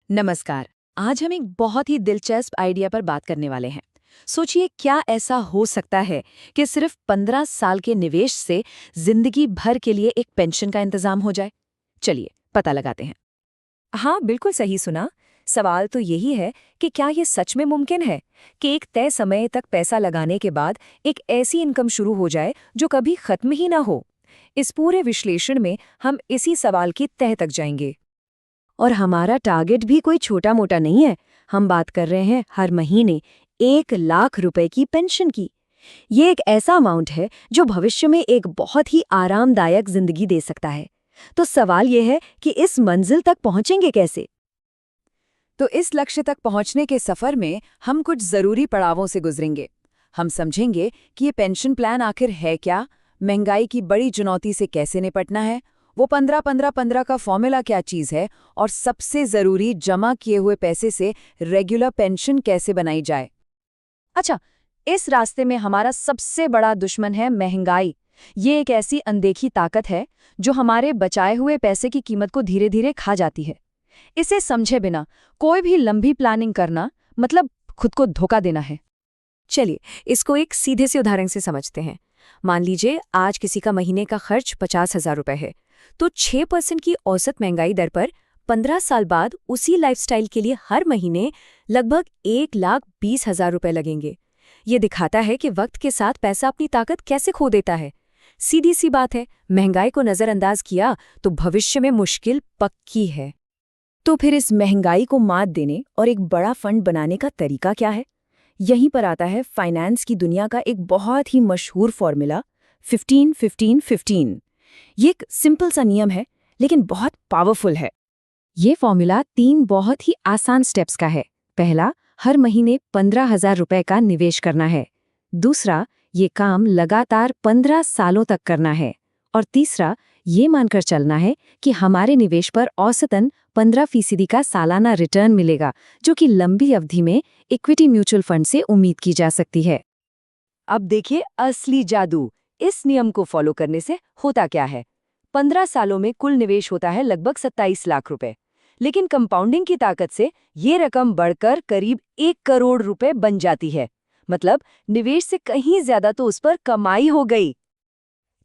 नमस्कार। आज हम एक बहुत ही दिलचस्प आइडिया पर बात करने वाले हैं। सोचिए, क्या ऐसा हो सकता है कि सिर्फ 15 साल के निवेश से जिंदगी भर के लिए एक पेंशन का इंतजाम हो जाए? चलिए पता लगाते हैं। हाँ, बिल्कुल सही सुना। सवाल तो यही है कि क्या ये सच में मुमकिन है कि एक तय समय तक पैसा लगाने के बाद एक ऐसी इनकम शुरू हो जाए जो कभी खत्म ही ना हो। इस पूरे विश्लेषण में हम इसी सवाल की तह तक जाएंगे। और हमारा टारगेट भी कोई छोटा मोटा नहीं है। हम बात कर रहे हैं हर महीने 1 लाख रुपए की पेंशन की। ये एक ऐसा अमाउंट है जो भविष्य में एक बहुत ही आरामदायक जिंदगी दे सकता है। तो सवाल यह है कि इस मंजिल तक पहुंचेंगे कैसे? तो इस लक्ष्य तक पहुंचने के सफर में हम कुछ जरूरी पड़ावों से गुजरेंगे। हम समझेंगे कि ये पेंशन प्लान आखिर है क्या, महंगाई की बड़ी चुनौती से कैसे निपटना है, वो 15-15-15 का फॉर्मूला क्या चीज़ है, और सबसे ज़रूरी, जमा किए हुए पैसे से रेगुलर पेंशन कैसे बनाई जाए। अच्छा, इस रास्ते में हमारा सबसे बड़ा दुश्मन है महंगाई। ये एक ऐसी अनदेखी ताकत है जो हमारे बचाए हुए पैसे की कीमत को धीरे धीरे खा जाती है। इसे समझे बिना कोई भी लंबी प्लानिंग करना मतलब खुद को धोखा देना है। चलिए इसको एक सीधे से उदाहरण से समझते हैं। मान लीजिए आज किसी का महीने का खर्च 50,000 रुपए है, तो 6% की औसत महंगाई दर पर 15 साल बाद उसी लाइफस्टाइल के लिए हर महीने लगभग 1,20,000 रुपए लगेंगे। ये दिखाता है कि वक्त के साथ पैसा अपनी ताकत कैसे खो देता है। सीधी सी बात है, महंगाई को नजरअंदाज किया तो भविष्य में मुश्किल पक्की है। तो फिर इस महंगाई को मात देने और एक बड़ा फंड बनाने का तरीका क्या है? यहीं पर आता है फाइनेंस की दुनिया का एक बहुत ही मशहूर फॉर्मूला 15-15-15। ये एक सिंपल सा नियम है लेकिन बहुत पावरफुल है। ये फॉर्मूला 3 बहुत ही आसान स्टेप्स का है। पहला, हर महीने 15,000 रुपए का निवेश करना है। दूसरा, ये काम लगातार 15 सालों तक करना है। और तीसरा, ये मानकर चलना है कि हमारे निवेश पर औसतन 15% का सालाना रिटर्न मिलेगा, जो कि लंबी अवधि में इक्विटी म्यूचुअल फंड से उम्मीद की जा सकती है। अब देखिए असली जादू। इस नियम को फॉलो करने से होता क्या है? 15 सालों में कुल निवेश होता है लगभग 27 लाख रुपए। लेकिन कंपाउंडिंग की ताकत से ये रकम बढ़कर करीब 1 करोड़ रुपए बन जाती है। मतलब निवेश से कहीं ज्यादा तो उस पर कमाई हो गई।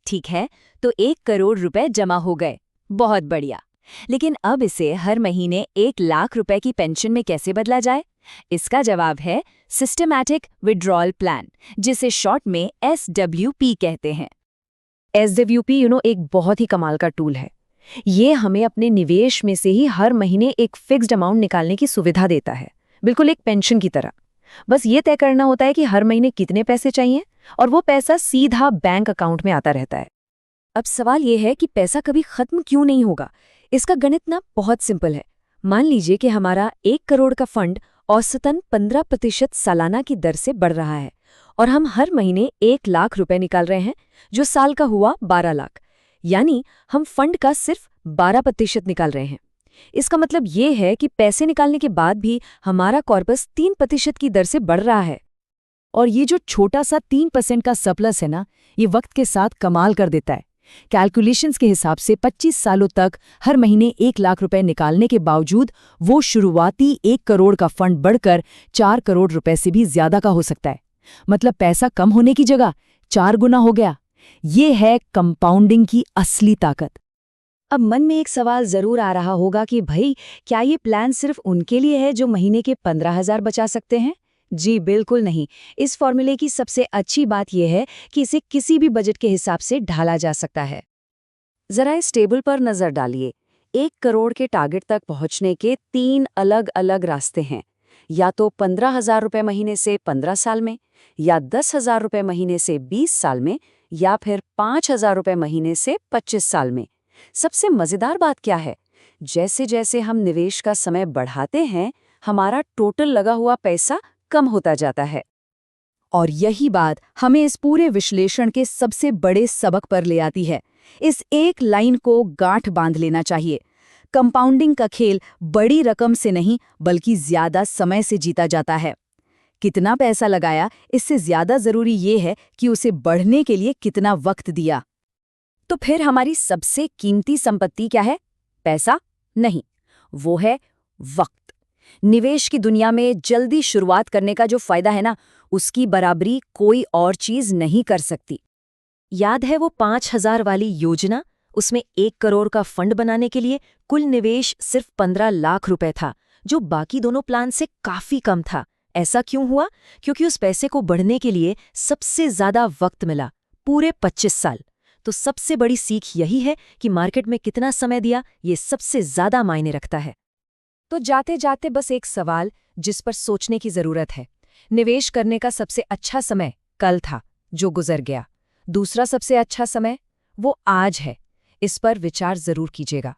ठीक है, तो 1 करोड़ रुपए जमा हो गए। बहुत बढ़िया। लेकिन अब इसे हर महीने 1 लाख रुपए की पेंशन में कैसे बदला जाए? इसका जवाब है सिस्टमैटिक विड्रॉल प्लान, जिसे शॉर्ट में SWP कहते हैं। SWP एक बहुत ही कमाल का टूल है। ये हमें अपने निवेश में से ही हर महीने एक फिक्स्ड अमाउंट निकालने की सुविधा देता है, बिल्कुल एक पेंशन की तरह। बस ये तय करना होता है कि हर महीने कितने पैसे चाहिए, और वो पैसा सीधा बैंक अकाउंट में आता रहता है। अब सवाल ये है कि पैसा कभी खत्म क्यों नहीं होगा? इसका गणित ना बहुत सिंपल है। मान लीजिए कि हमारा 1 करोड़ का फंड औसतन 15% सालाना की दर से बढ़ रहा है, और हम हर महीने 1 लाख रुपए निकाल रहे हैं, जो साल का हुआ 12 लाख। यानी हम फंड का सिर्फ 12% निकाल रहे हैं। इसका मतलब ये है कि पैसे निकालने के बाद भी हमारा कॉर्पस 3% की दर से बढ़ रहा है। और ये जो छोटा सा 3% का सरप्लस है ना, ये वक्त के साथ कमाल कर देता है। कैलकुलेशंस के हिसाब से 25 सालों तक हर महीने 1 लाख रुपए निकालने के बावजूद वो शुरुआती 1 करोड़ का फंड बढ़कर 4 करोड़ रुपए से भी ज्यादा का हो सकता है। मतलब पैसा कम होने की जगह 4 गुना हो गया। ये है कंपाउंडिंग की असली ताकत। अब मन में एक सवाल जरूर आ रहा होगा कि भाई, क्या ये प्लान सिर्फ उनके लिए है जो महीने के 15,000 बचा सकते हैं? जी बिल्कुल नहीं। इस फॉर्मूले की सबसे अच्छी बात यह है कि इसे किसी भी बजट के हिसाब से ढाला जा सकता है। जरा इस टेबल पर नजर डालिए। 1 करोड़ के टारगेट तक पहुंचने के 3 अलग अलग रास्ते हैं। या तो 15,000 रुपए महीने से 15 साल में, या 10,000 रुपए महीने से 20 साल में, या फिर 5,000 रुपए महीने से 25 साल में। सबसे मजेदार बात क्या है? जैसे जैसे हम निवेश का समय बढ़ाते हैं, हमारा टोटल लगा हुआ पैसा कम होता जाता है। और यही बात हमें इस पूरे विश्लेषण के सबसे बड़े सबक पर ले आती है। इस एक लाइन को गांठ बांध लेना चाहिए। कंपाउंडिंग का खेल बड़ी रकम से नहीं, बल्कि ज्यादा समय से जीता जाता है। कितना पैसा लगाया, इससे ज्यादा जरूरी ये है कि उसे बढ़ने के लिए कितना वक्त दिया। तो फिर हमारी सबसे कीमती संपत्ति क्या है? पैसा नहीं, वो है वक्त। निवेश की दुनिया में जल्दी शुरुआत करने का जो फायदा है ना, उसकी बराबरी कोई और चीज नहीं कर सकती। याद है वो 5,000 वाली योजना? उसमें 1 करोड़ का फंड बनाने के लिए कुल निवेश सिर्फ 15 लाख रुपए था, जो बाकी दोनों प्लान से काफी कम था। ऐसा क्यों हुआ? क्योंकि उस पैसे को बढ़ने के लिए सबसे ज्यादा वक्त मिला, पूरे 25 साल। तो सबसे बड़ी सीख यही है कि मार्केट में कितना समय दिया, ये सबसे ज्यादा मायने रखता है। तो जाते जाते बस एक सवाल जिस पर सोचने की जरूरत है। निवेश करने का सबसे अच्छा समय कल था, जो गुजर गया। दूसरा सबसे अच्छा समय वो आज है। इस पर विचार जरूर कीजिएगा।